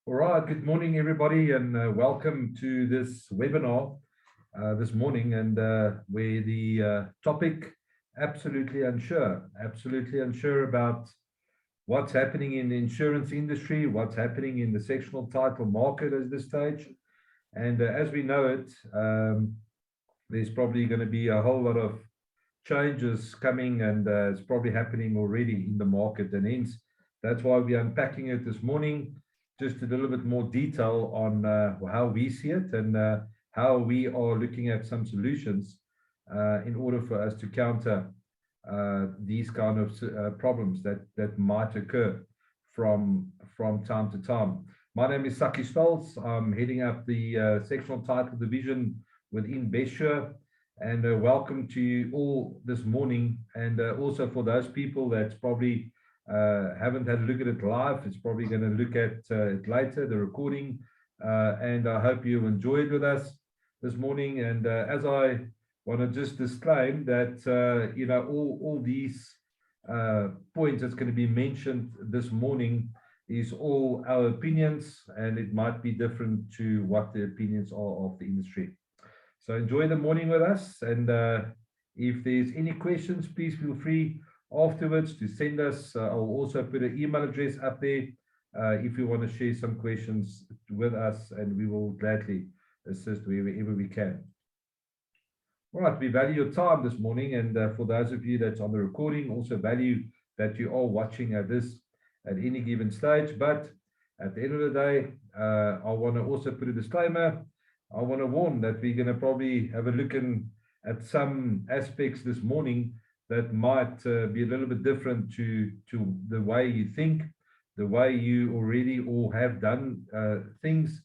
All right, good morning, everybody, and welcome to this webinar this morning, and where the topic, absolutely unsure about what's happening in the insurance industry, what's happening in the sectional title market at this stage. And as we know it, there's probably going to be a whole lot of changes coming, and it's probably happening already in the market, and hence that's why we're unpacking it this morning, just a little bit more detail on how we see it, and how we are looking at some solutions in order for us to counter these kind of problems that might occur from time to time. My name is Saki Stolz. I'm heading up the sectional title division within Bestsure, and welcome to you all this morning. And also for those people that's probably haven't had a look at it live, it's probably going to look at it later, the recording, and I hope you enjoy it with us this morning. And as I want to just disclaim that you know, all these points that's going to be mentioned this morning is all our opinions, and it might be different to what the opinions are of the industry. So enjoy the morning with us, and if there's any questions, please feel free afterwards to send us. I'll also put an email address up there if you want to share some questions with us, and we will gladly assist wherever we can. All right, we value your time this morning, and for those of you that's on the recording, also value that you are watching this at any given stage. But at the end of the day, I want to also put a disclaimer. I want to warn that we're going to probably have a look at some aspects this morning that might be a little bit different to the way you think, the way you already or have done things.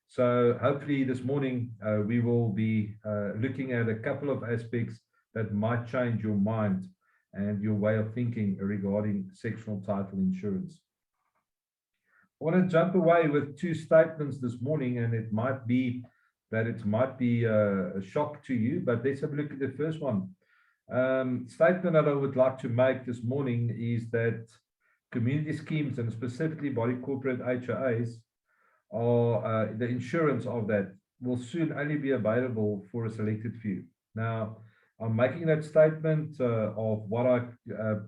So hopefully this morning we will be looking at a couple of aspects that might change your mind and your way of thinking regarding sectional title insurance. I want to jump away with two statements this morning, and it might be a shock to you, but let's have a look at the first one. Statement that I would like to make this morning is that community schemes, and specifically body corporate HOAs, are the insurance of that will soon only be available for a selected few. Now, I'm making that statement of what I'm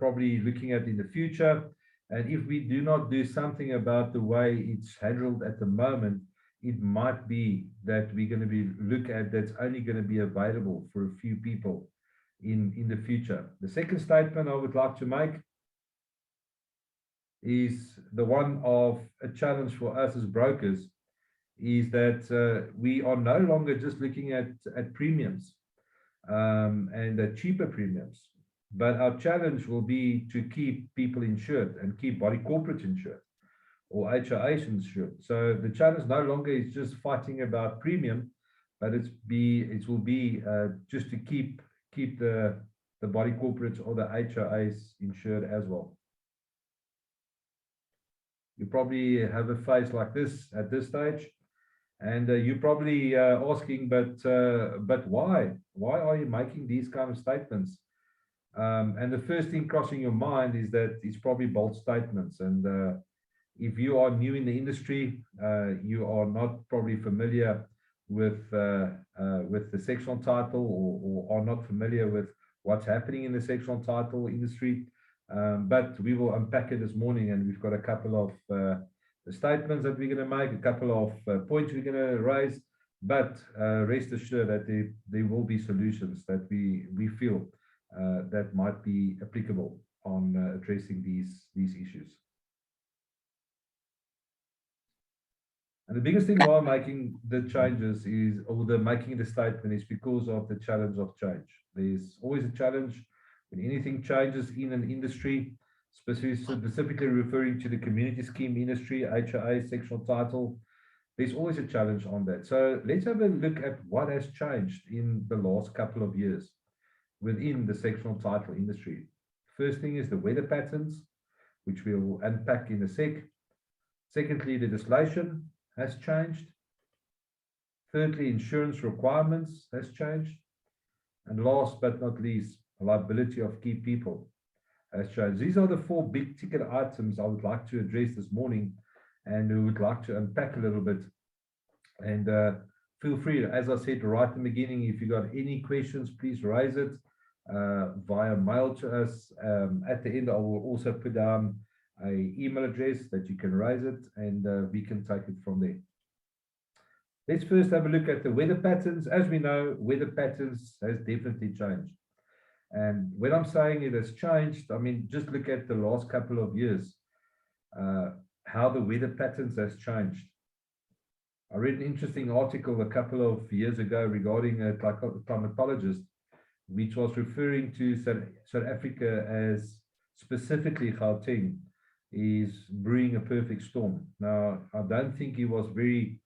probably looking at in the future, And if we do not do something about the way it's handled at the moment, it might be that we're going to be look at that's only going to be available for a few people in the future. The second statement I would like to make is the one of a challenge for us as brokers, is that we are no longer just looking at premiums and cheaper premiums, but our challenge will be to keep people insured and keep body corporates insured or HRAs insured. So the challenge no longer is just fighting about premium, but it will be just to keep the body corporates or the HRAs insured as well. You probably have a face like this at this stage, and you're probably asking, but why? Why are you making these kind of statements? And the first thing crossing your mind is that it's probably bold statements. And if you are new in the industry, you are not probably familiar with the sectional title, or are not familiar with what's happening in the sectional title industry. But we will unpack it this morning, and we've got a couple of statements that we're going to make, a couple of points we're going to raise. But rest assured that there will be solutions that we feel that might be applicable on addressing these issues. And the biggest thing why making the changes is, or the making the statement, is because of the challenge of change. There's always a challenge when anything changes in an industry, specifically referring to the community scheme industry, HRA, sectional title. There's always a challenge on that. So let's have a look at what has changed in the last couple of years within the sectional title industry. First thing is the weather patterns, which we'll unpack in a sec. Secondly, the legislation has changed. Thirdly, insurance requirements has changed. And last but not least, liability of key people has changed. These are the four big ticket items I would like to address this morning, and we would like to unpack a little bit. And feel free, as I said right at the beginning, if you got any questions, please raise it via mail to us. At the end, I will also put down an email address that you can raise it, and we can take it from there. Let's first have a look at the weather patterns. As we know, weather patterns has definitely changed. And when I'm saying it has changed, I mean, just look at the last couple of years, how the weather patterns has changed. I read an interesting article a couple of years ago regarding a climatologist, which was referring to South Africa as, specifically Gauteng, is brewing a perfect storm. Now, I don't think he was very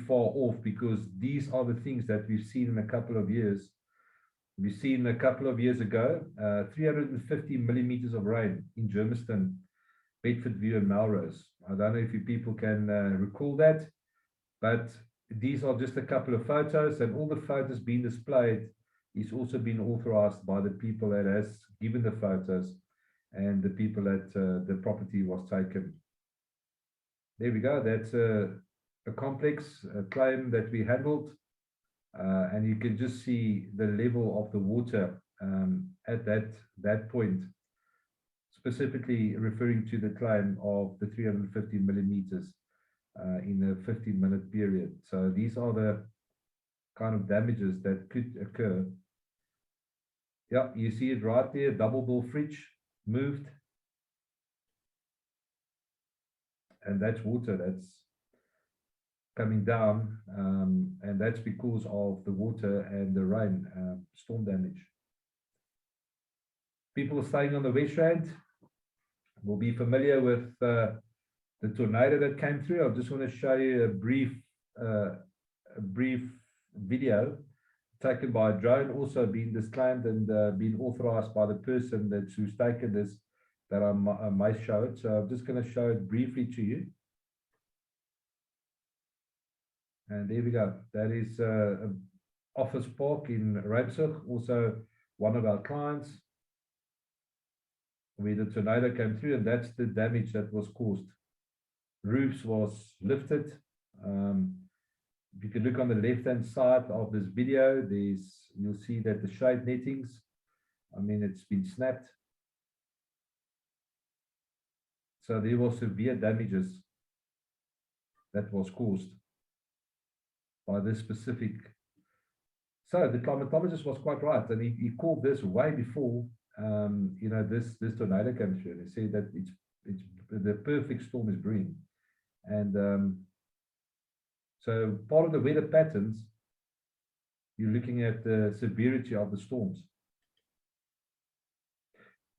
far off, because these are the things that we've seen in a couple of years. We've seen a couple of years ago, 350 millimeters of rain in Germiston, Bedfordview, and Melrose. I don't know if you people can recall that, but these are just a couple of photos, and all the photos being displayed is also been authorized by the people that has given the photos and the people that the property was taken. There we go. That's a complex claim that we handled, and you can just see the level of the water at that point, specifically referring to the claim of the 350 millimeters in a 15-minute period. So these are the kind of damages that could occur. Yeah, you see it right there. Double door fridge moved, and that's water that's coming down, and that's because of the water and the rain, storm damage. People staying on the West Rand will be familiar with the tornado that came through. I just want to show you a brief video taken by a drone, also being disclaimed and being authorized by the person who's taken this, that I might show it. So I'm just going to show it briefly to you. And there we go. That is an office park in Raipsig, also one of our clients, where the tornado came through, and that's the damage that was caused. Roofs was lifted. If you can look on the left-hand side of this video, you'll see that the shade nettings, I mean, it's been snapped. So there was severe damages that was caused by this specific. So the climatologist was quite right, and he called this way before this tornado came through. And he said that it's the perfect storm is brewing, and so part of the weather patterns, you're looking at the severity of the storms.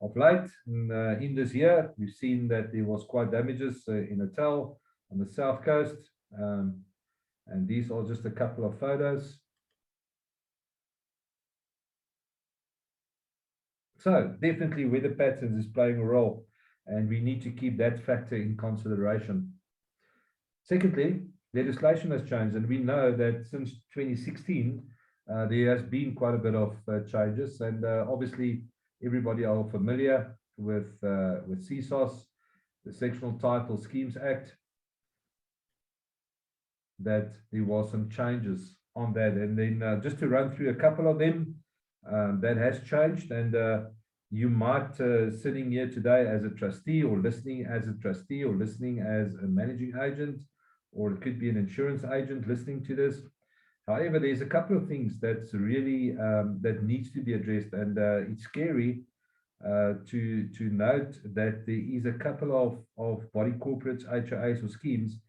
Of late, in this year, we've seen that there was quite damages in Natal on the south coast, and these are just a couple of photos. So definitely weather patterns is playing a role, and we need to keep that factor in consideration. Secondly, legislation has changed, and we know that since 2016, there has been quite a bit of changes, and obviously everybody are familiar with SESOS, the Sectional Title Schemes Act, that there was some changes on that. And then just to run through a couple of them, that has changed, and you might sitting here today as a trustee, or listening as a trustee, or listening as a managing agent, or it could be an insurance agent listening to this. However, there's a couple of things that's really that needs to be addressed, and it's scary to note that there is a couple of body corporates, HOAs or schemes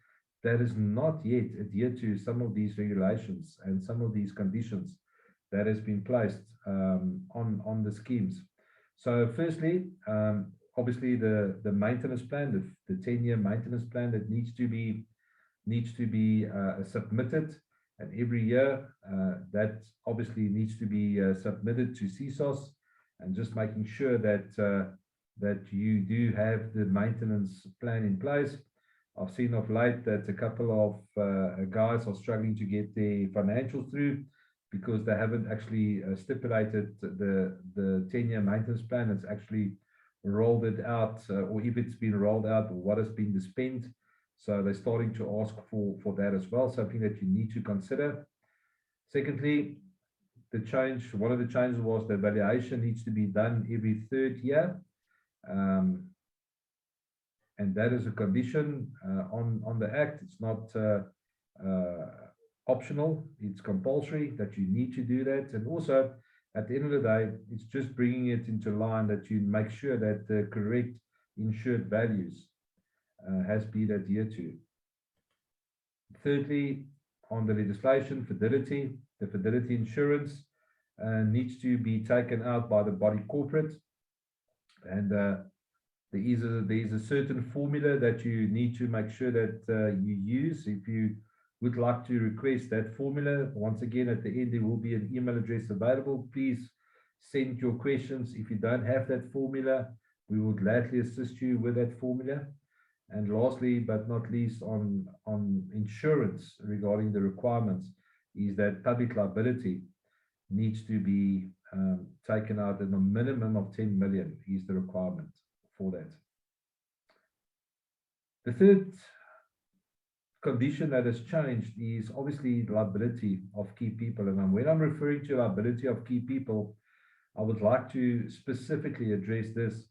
that is not yet adhered to some of these regulations and some of these conditions that has been placed on the schemes. So firstly, obviously the maintenance plan, the 10-year maintenance plan that needs to be submitted, and every year that obviously needs to be submitted to SESOS, and just making sure that that you do have the maintenance plan in place. I've seen of late that a couple of guys are struggling to get their financials through because they haven't actually stipulated the 10-year maintenance plan. It's actually rolled it out, or if it's been rolled out, or what has been spent. So they're starting to ask for that as well, something that you need to consider. Secondly, one of the changes was the valuation needs to be done every third year. And that is a condition on the Act. It's not optional, it's compulsory that you need to do that. And also, at the end of the day, it's just bringing it into line that you make sure that the correct insured values has been adhered to. Thirdly, on the legislation, the fidelity insurance needs to be taken out by the body corporate, and there is a certain formula that you need to make sure that you use. If you would like to request that formula, once again at the end there will be an email address available. Please send your questions. If you don't have that formula, we will gladly assist you with that formula. And lastly, but not least, on insurance regarding the requirements, is that public liability needs to be taken out, and a minimum of 10 million is the requirement for that. The third condition that has changed is obviously liability of key people. And when I'm referring to liability of key people, I would like to specifically address this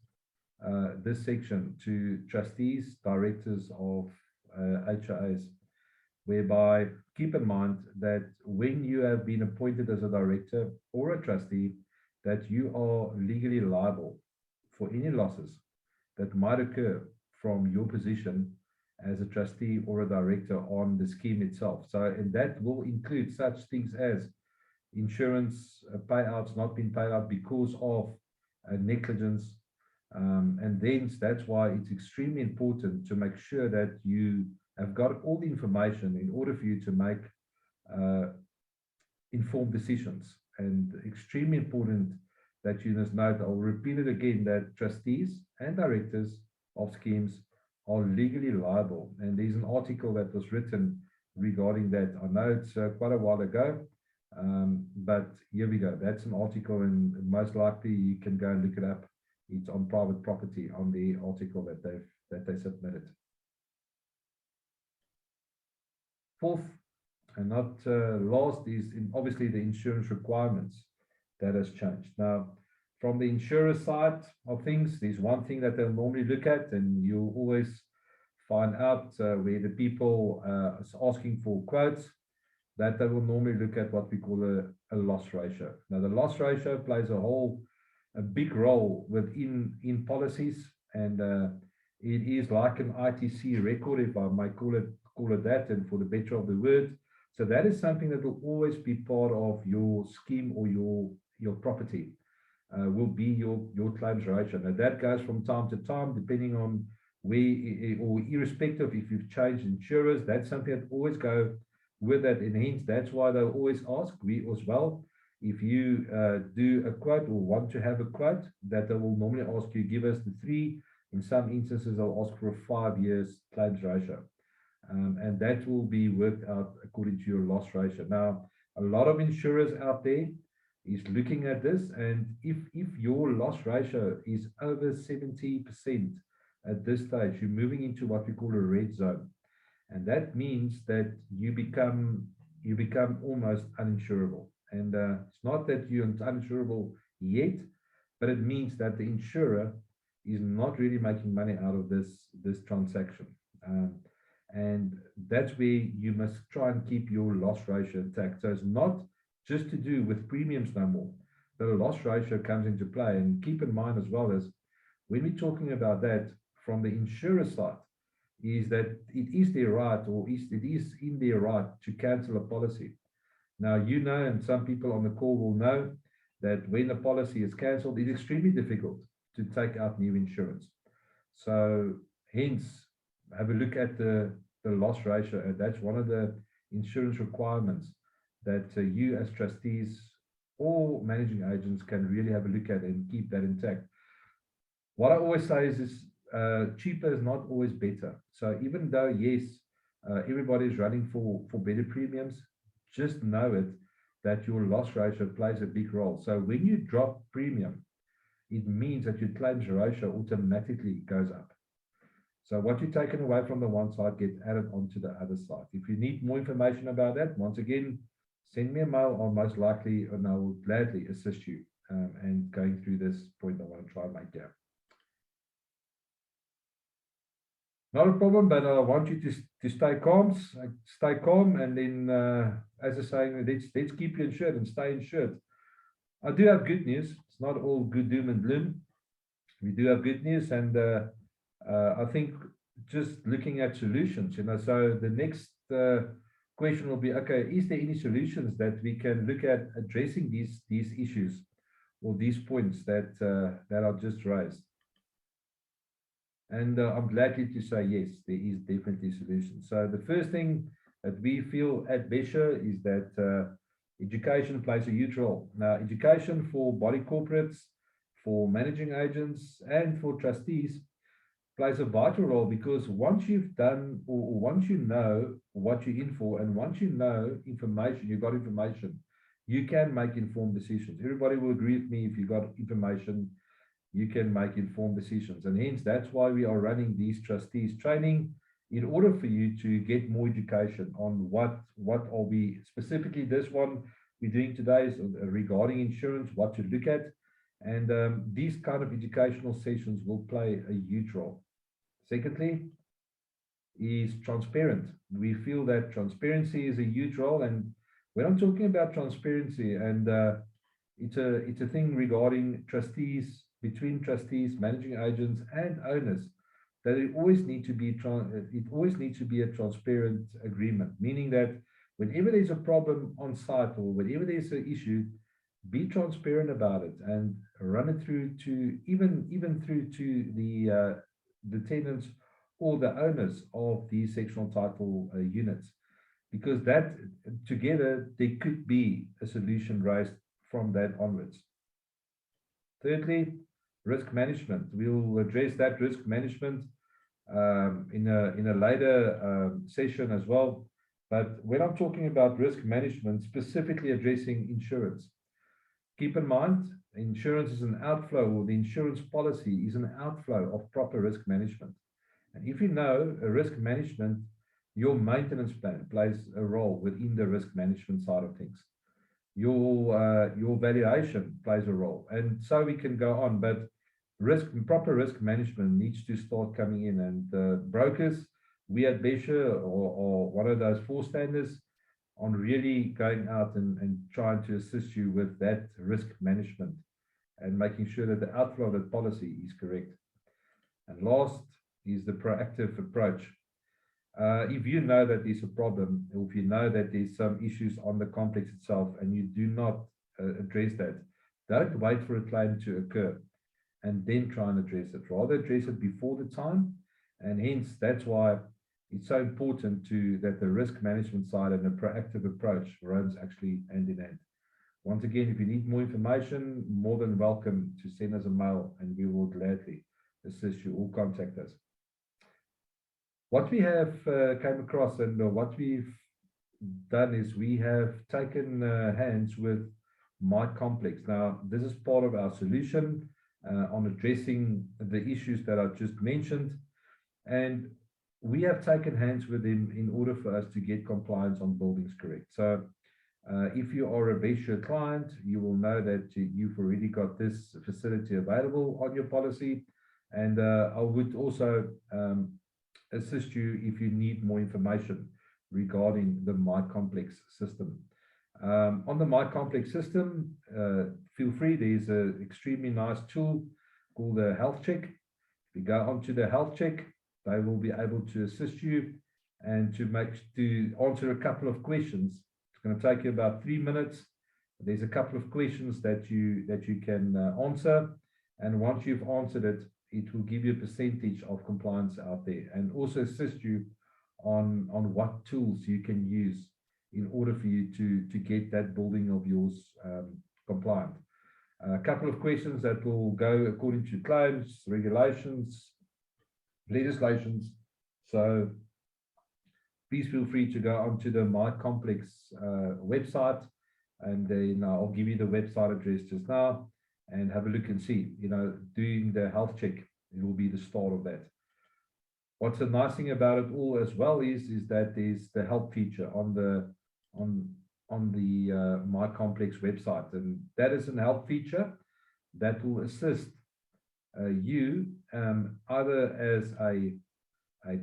section to trustees, directors of HOAs, whereby keep in mind that when you have been appointed as a director or a trustee, that you are legally liable for any losses that might occur from your position as a trustee or a director on the scheme itself. So, and that will include such things as insurance payouts not being paid out because of negligence. And then that's why it's extremely important to make sure that you have got all the information in order for you to make informed decisions. And extremely important that you must note, I'll repeat it again, that trustees and directors of schemes are legally liable. And there's an article that was written regarding that. I know it's quite a while ago, but here we go. That's an article, and most likely you can go and look it up. It's on private property on the article that they submitted. Fourth, and not last, is obviously the insurance requirements that has changed. Now, From the insurer side of things, there's one thing that they'll normally look at, and you'll always find out where the people is asking for quotes, that they will normally look at what we call a loss ratio. Now, the loss ratio plays a big role in policies, and it is like an ITC record, if I might call it that, and for the better of the word. So that is something that will always be part of your scheme, or your property will be your claims ratio. Now, that goes from time to time, depending on where, or irrespective if you've changed insurers. That's something that always go with that, and hence that's why they always ask, we as well, if you do a quote or want to have a quote, that they will normally ask you, give us the 3. In some instances, they'll ask for a 5 years claims ratio, and that will be worked out according to your loss ratio. Now, a lot of insurers out there is looking at this, and if your loss ratio is over 70% at this stage, you're moving into what we call a red zone. And that means that you become almost uninsurable. And it's not that you're uninsurable yet, but it means that the insurer is not really making money out of this transaction. And that's where you must try and keep your loss ratio intact. So it's not just to do with premiums no more. The loss ratio comes into play. And keep in mind as well, as when we're talking about that from the insurer side, is that it is their right, or it is in their right to cancel a policy. Now, and some people on the call will know that when a policy is cancelled, it's extremely difficult to take out new insurance. So hence, have a look at the loss ratio, and that's one of the insurance requirements that you as trustees or managing agents can really have a look at and keep that intact. What I always say is cheaper is not always better. So even though, yes, everybody is running for better premiums, just know it that your loss ratio plays a big role. So when you drop premium, it means that your claims ratio automatically goes up. So what you've taken away from the one side gets added onto the other side. If you need more information about that, once again, send me a mail. I'll most likely, and I will gladly assist you and going through this point I want to try and make here. Not a problem, but I want you to stay calm, and then, as I say, let's keep you insured and stay insured. I do have good news. It's not all good doom and gloom. We do have good news, and I think just looking at solutions, so the next question will be, okay, is there any solutions that we can look at addressing these issues or these points that I've just raised? And I'm glad to say yes, there is definitely solutions. So the first thing that we feel at Besher is that education plays a huge role. Now, education for body corporates, for managing agents, and for trustees plays a vital role, because once you've done, or once you know what you're in for, and once you know information, you've got information, you can make informed decisions. Everybody will agree with me, if you've got information, you can make informed decisions. And hence, that's why we are running these trustees training, in order for you to get more education on what are we, specifically this one we're doing today is regarding insurance, what to look at. And these kind of educational sessions will play a huge role. Secondly, is transparent. We feel that transparency is a huge role. And when I'm talking about transparency, and it's a thing regarding trustees, between trustees, managing agents, and owners, that it always needs to be a transparent agreement, meaning that whenever there's a problem on site, or whenever there's an issue, be transparent about it and run it through to even through to the tenants or the owners of these sectional title units, because that together there could be a solution raised from that onwards. Thirdly, risk management. We'll address that risk management in a later session as well. But when I'm talking about risk management, specifically addressing insurance, keep in mind, insurance is an outflow, or the insurance policy is an outflow of proper risk management. And if you know a risk management, your maintenance plan plays a role within the risk management side of things. your valuation plays a role, and so we can go on. But proper risk management needs to start coming in, and brokers, we at Besher or one of those four standards on really going out and trying to assist you with that risk management and making sure that the outflow of that policy is correct. And last is the proactive approach. If you know that there's a problem, or if you know that there's some issues on the complex itself and you do not address that, don't wait for a claim to occur and then try and address it. Rather address it before the time. And hence, that's why it's so important that the risk management side and the proactive approach runs actually hand in hand. Once again, if you need more information, more than welcome to send us a mail and we will gladly assist you or contact us. What we have came across and what we've done is we have taken hands with My Complex. Now, this is part of our solution on addressing the issues that I just mentioned. And we have taken hands with them in order for us to get compliance on buildings correct. So if you are a Besher client, you will know that you've already got this facility available on your policy. And I would also assist you if you need more information regarding the My Complex system. On the My Complex system, feel free, there's an extremely nice tool called the Health Check. If you go onto the Health Check, they will be able to assist you and to answer a couple of questions. It's going to take you about 3 minutes. There's a couple of questions that you can answer, and once you've answered it, it will give you a percentage of compliance out there, and also assist you on what tools you can use in order for you to get that building of yours compliant. A couple of questions that will go according to claims, regulations, legislations. So please feel free to go onto the My Complex website, and then I'll give you the website address just now, and have a look and see, doing the health check, it will be the start of that. What's the nice thing about it all as well is that there's the help feature on the My Complex website, and that is an help feature that will assist you either as a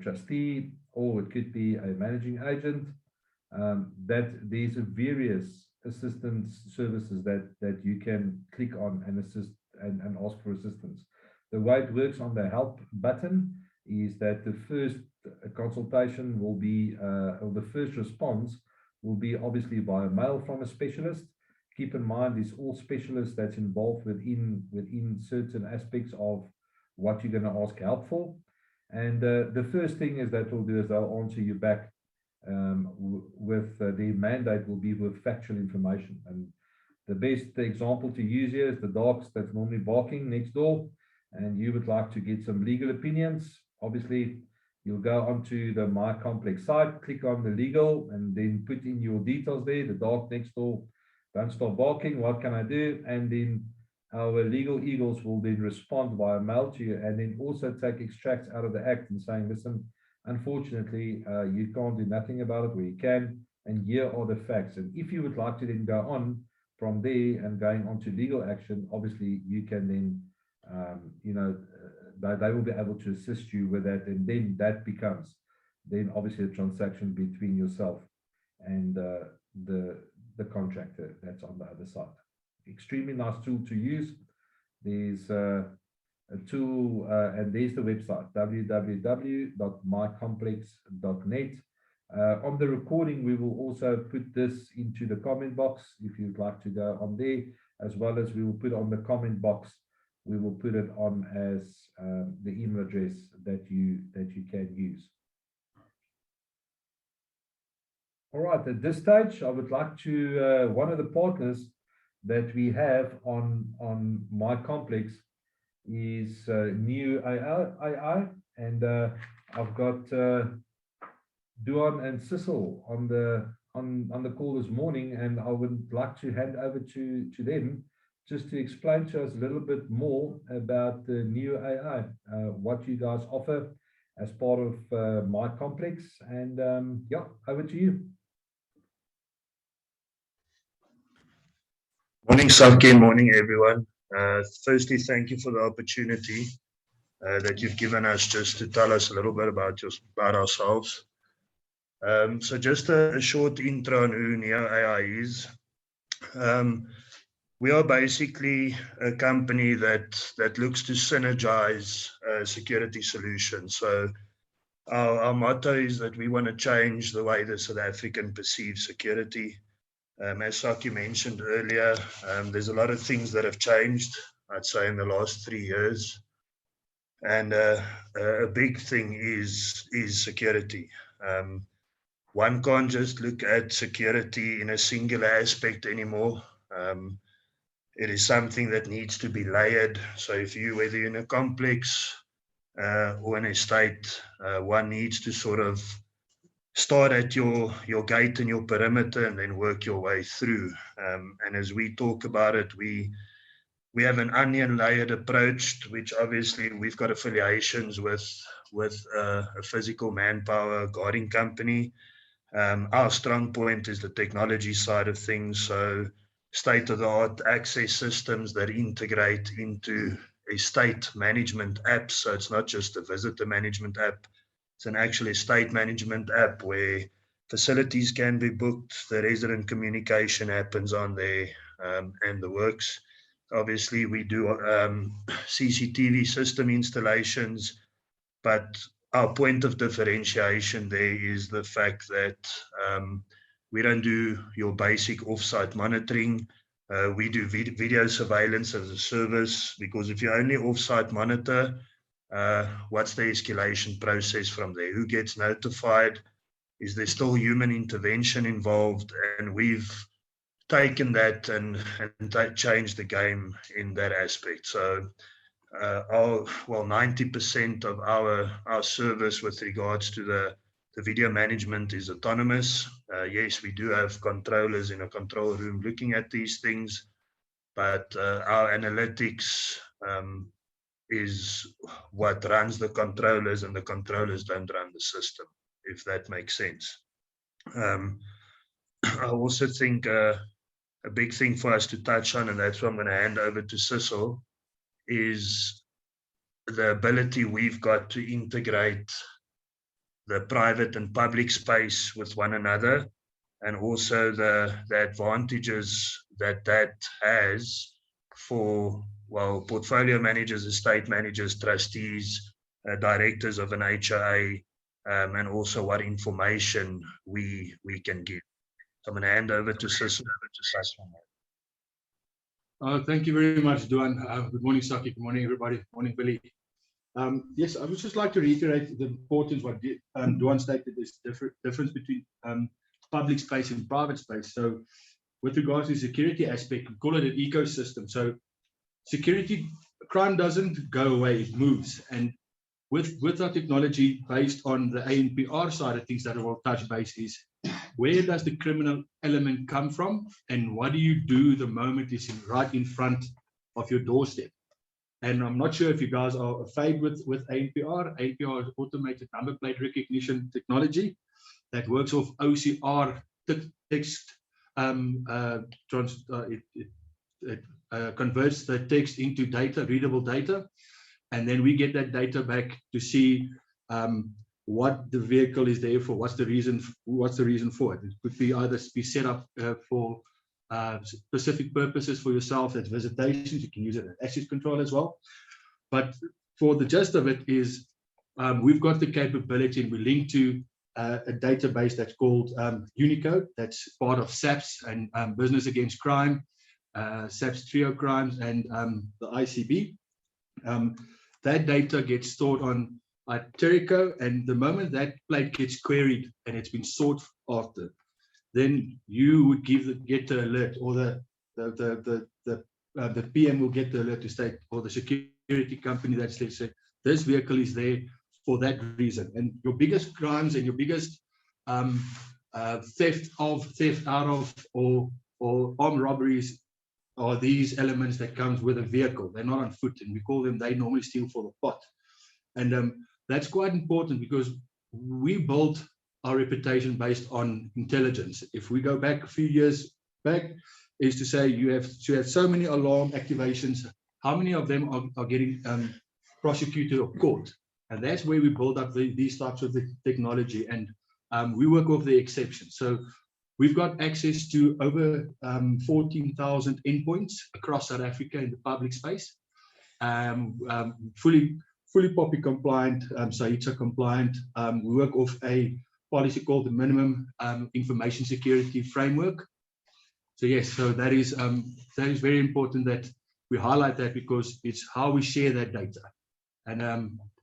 trustee, or it could be a managing agent, that there's various assistance services that you can click on and assist and ask for assistance. The way it works on the help button is that the first consultation will be, or the first response will be obviously via mail from a specialist. Keep in mind, it's all specialists that's involved within certain aspects of what you're going to ask help for. And the first thing is that will do is they'll answer you back with the mandate will be with factual information. And the best example to use here is the dogs that's normally barking next door, and you would like to get some legal opinions. Obviously, you'll go onto the My Complex site, click on the legal, and then put in your details there. The dog next door don't stop barking, what can I do? And then our legal eagles will then respond via mail to you, and then also take extracts out of the act and saying, listen, unfortunately, you can't do nothing about it, or you can, and here are the facts. And if you would like to then go on from there and going on to legal action, obviously you can then, they will be able to assist you with that, and then that becomes then obviously a transaction between yourself and the contractor that's on the other side. Extremely nice tool to use. There's a tool, and there's the website, www.mycomplex.net. On the recording, we will also put this into the comment box if you'd like to go on there, as well as we will put on the comment box, we will put it on as the email address that you can use. All right, at this stage, I would like to, one of the partners that we have on My Complex is New AI, and I've got Duan and Cecil on the call this morning, and I would like to hand over to them just to explain to us a little bit more about the New AI, what you guys offer as part of My Complex, and yeah, over to you. Morning, Saki. Morning, everyone. Firstly, thank you for the opportunity that you've given us just to tell us a little bit about ourselves. So, just a short intro on who Neo AI is. Um, we are basically a company that looks to synergize security solutions. So, our motto is that we want to change the way the South African perceives security. As Saki mentioned earlier, there's a lot of things that have changed, I'd say, in the last 3 years. And a big thing is security. Um, one can't just look at security in a singular aspect anymore. It is something that needs to be layered. So whether you're in a complex or an estate, one needs to sort of start at your gate and your perimeter and then work your way through. And as we talk about it, we have an onion layered approach, which obviously we've got affiliations with a physical manpower guarding company. Our strong point is the technology side of things, so state of the art access systems that integrate into a state management app. So it's not just a visitor management app, it's an actual estate management app where facilities can be booked, the resident communication happens on there, and the works. Obviously, we do CCTV system installations, but our point of differentiation there is the fact that we don't do your basic offsite monitoring. We do video surveillance as a service, because if you only offsite monitor, what's the escalation process from there? Who gets notified? Is there still human intervention involved? And we've taken that and changed the game in that aspect. So 90% of our service with regards to the video management is autonomous. Yes, we do have controllers in a control room looking at these things, but our analytics is what runs the controllers, and the controllers don't run the system, if that makes sense. I also think a big thing for us to touch on, and that's what I'm going to hand over to Sissel, is the ability we've got to integrate the private and public space with one another, and also the advantages that has for, well, portfolio managers, estate managers, trustees, directors of an HOA, and also what information we can give. So I'm going to hand over to Sissel. Thank you very much, Duan. Good morning, Saki. Good morning, everybody. Good morning, Billy. Yes, I would just like to reiterate the importance what Duan stated is difference between public space and private space. So with regards to the security aspect, we call it an ecosystem. So security, crime doesn't go away, it moves. And with our technology based on the ANPR side of things that I will touch base is, where does the criminal element come from, and what do you do the moment it's right in front of your doorstep? And I'm not sure if you guys are familiar with ANPR. ANPR is automated number plate recognition technology that works off OCR text. It converts the text into data, readable data, and then we get that data back to see what the vehicle is there for, what's the reason for it. It could be either be set up for specific purposes for yourself, that's visitations. You can use it as access control as well. But for the gist of it is, we've got the capability, and we link to a database that's called Unicode, that's part of SAPS and Business Against Crime, SAPS Trio Crimes, and the ICB. That data gets stored on Terrico, and the moment that plate gets queried and it's been sought after, then you would get the alert, or the PM will get the alert to state, or the security company that's there, say this vehicle is there for that reason. And your biggest crimes and your biggest theft out of, or armed robberies are these elements that comes with a vehicle. They're not on foot, and we call them, they normally steal for the pot. And that's quite important, because we built our reputation based on intelligence. If we go back a few years back, is to say you have to have so many alarm activations. How many of them are getting prosecuted or caught? And that's where we build up these types of the technology, and we work off the exceptions. So we've got access to over 14,000 endpoints across South Africa in the public space, fully POPI compliant, SAHITA compliant. We work off a policy called the Minimum Information Security Framework. So yes, so that is very important that we highlight that, because it's how we share that data. And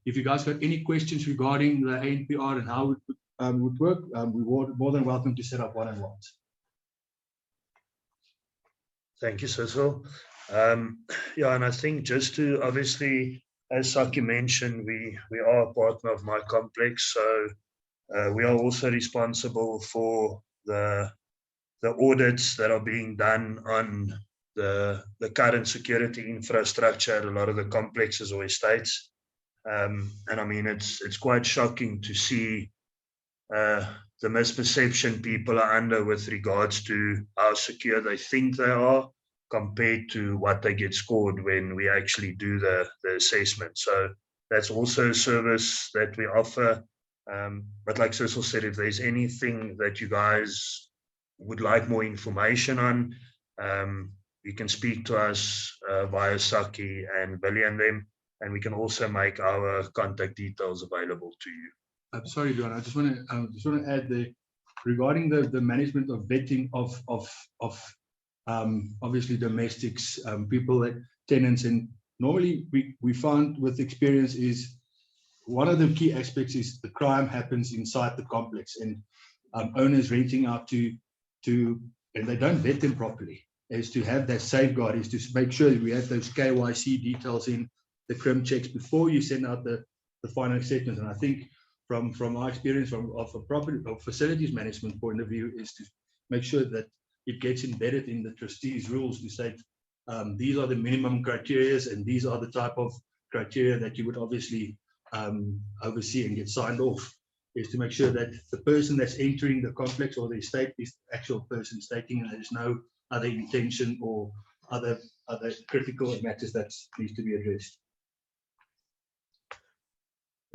if you guys got any questions regarding the ANPR and how it would work, we're more than welcome to set up one-on-ones. Thank you, Cecil. Yeah, and I think just to obviously, as Saki mentioned, we are a partner of MyComplex, so we are also responsible for the audits that are being done on the current security infrastructure at a lot of the complexes or estates. And I mean, it's quite shocking to see the misperception people are under with regards to how secure they think they are compared to what they get scored when we actually do the assessment. So that's also a service that we offer. But like Cecil said, if there's anything that you guys would like more information on, you can speak to us via Saki and Billy and them, and we can also make our contact details available to you. I'm sorry, Duan, I just want to add there regarding the management of vetting of obviously domestics, people like tenants, and normally we found with experience is one of the key aspects is the crime happens inside the complex, and owners renting out to and they don't vet them properly. Is to have that safeguard, is to make sure that we have those KYC details in the crim checks before you send out the final acceptance. And I think from our experience of a property or facilities management point of view is to make sure that it gets embedded in the trustees' rules to say these are the minimum criteria and these are the type of criteria that you would obviously oversee and get signed off, is to make sure that the person that's entering the complex or the estate is the actual person stating, and there's no other intention or other critical matters that needs to be addressed.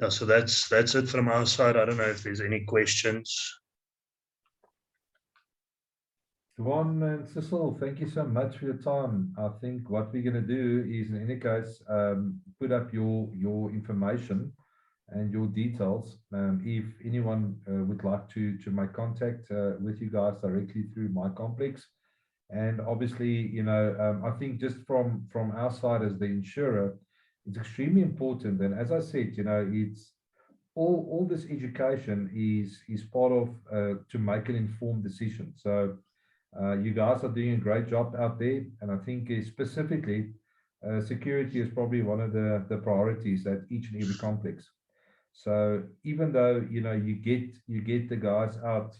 Yeah, so that's it from our side. I don't know if there's any questions. Duan and Cecil, thank you so much for your time. I think what we're going to do is, in any case, put up your information and your details. If anyone would like to make contact with you guys directly through MyComplex. And obviously, you know, I think just from our side as the insurer, it's extremely important. And as I said, you know, it's all this education is part of to make an informed decision. So you guys are doing a great job out there, and I think specifically security is probably one of the priorities at each and every complex. So even though, you know, you get the guys out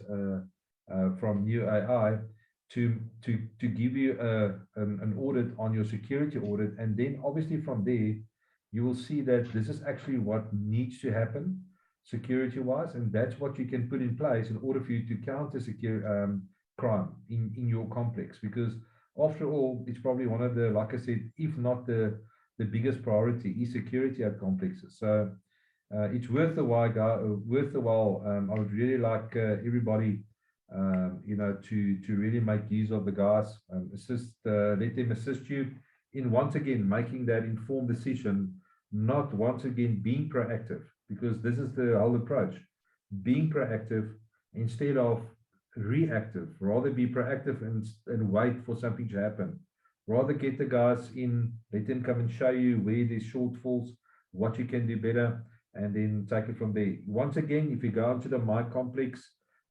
from New AI to give you an audit on your security audit, and then obviously from there you will see that this is actually what needs to happen security wise, and that's what you can put in place in order for you to counter crime in your complex. Because after all, it's probably one of the, like I said, if not the biggest priority is security at complexes. So it's worth the while, I would really like everybody you know, to really make use of the guys, let them assist you in once again making that informed decision, not once again being proactive, because this is the whole approach, being proactive instead of reactive. Rather be proactive and wait for something to happen. Rather get the guys in, let them come and show you where there's shortfalls, what you can do better, and then take it from there. Once again, if you go onto the MyComplex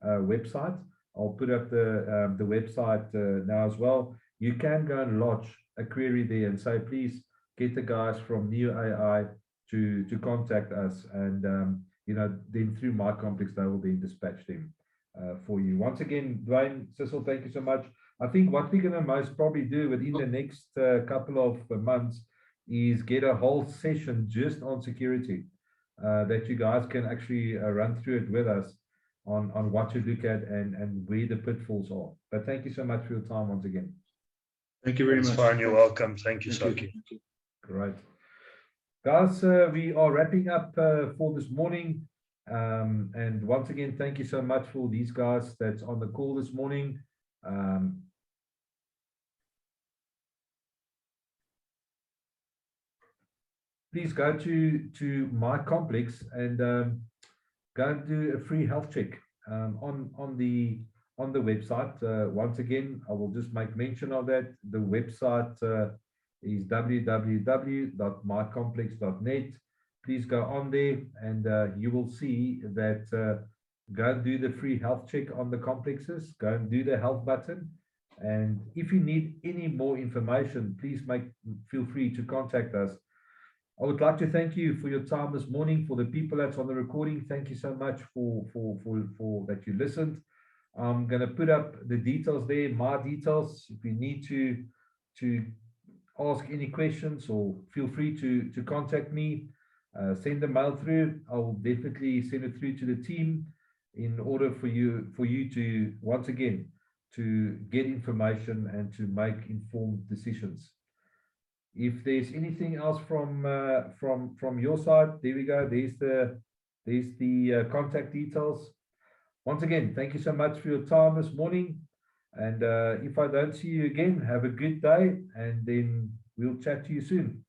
website, I'll put up the website now as well. You can go and lodge a query there and say, please get the guys from New AI to contact us, and you know, then through MyComplex they will then dispatch them for you. Once again, Dwayne, Cecil, thank you so much. I think what we're going to most probably do within the next couple of months is get a whole session just on security that you guys can actually run through it with us on what to look at and where the pitfalls are. But thank you so much for your time once again. Thank you very It's much. fine. You're welcome. Thank you, Thank Saki. you. Great. Guys, we are wrapping up for this morning. And once again, thank you so much for these guys that's on the call this morning. Please go to My Complex and go and do a free health check on the website. Once again, I will just make mention of that. The website is www.mycomplex.net. Please go on there and you will see that go and do the free health check on the complexes. Go and do the health button. And if you need any more information, please feel free to contact us. I would like to thank you for your time this morning. For the people that's on the recording, thank you so much for that you listened. I'm going to put up the details there, my details. If you need to ask any questions, or feel free to contact me, send a mail through. I will definitely send it through to the team in order for you to, once again, to get information and to make informed decisions. If there's anything else from your side, there we go. There's the contact details. Once again, thank you so much for your time this morning. And if I don't see you again, have a good day, and then we'll chat to you soon.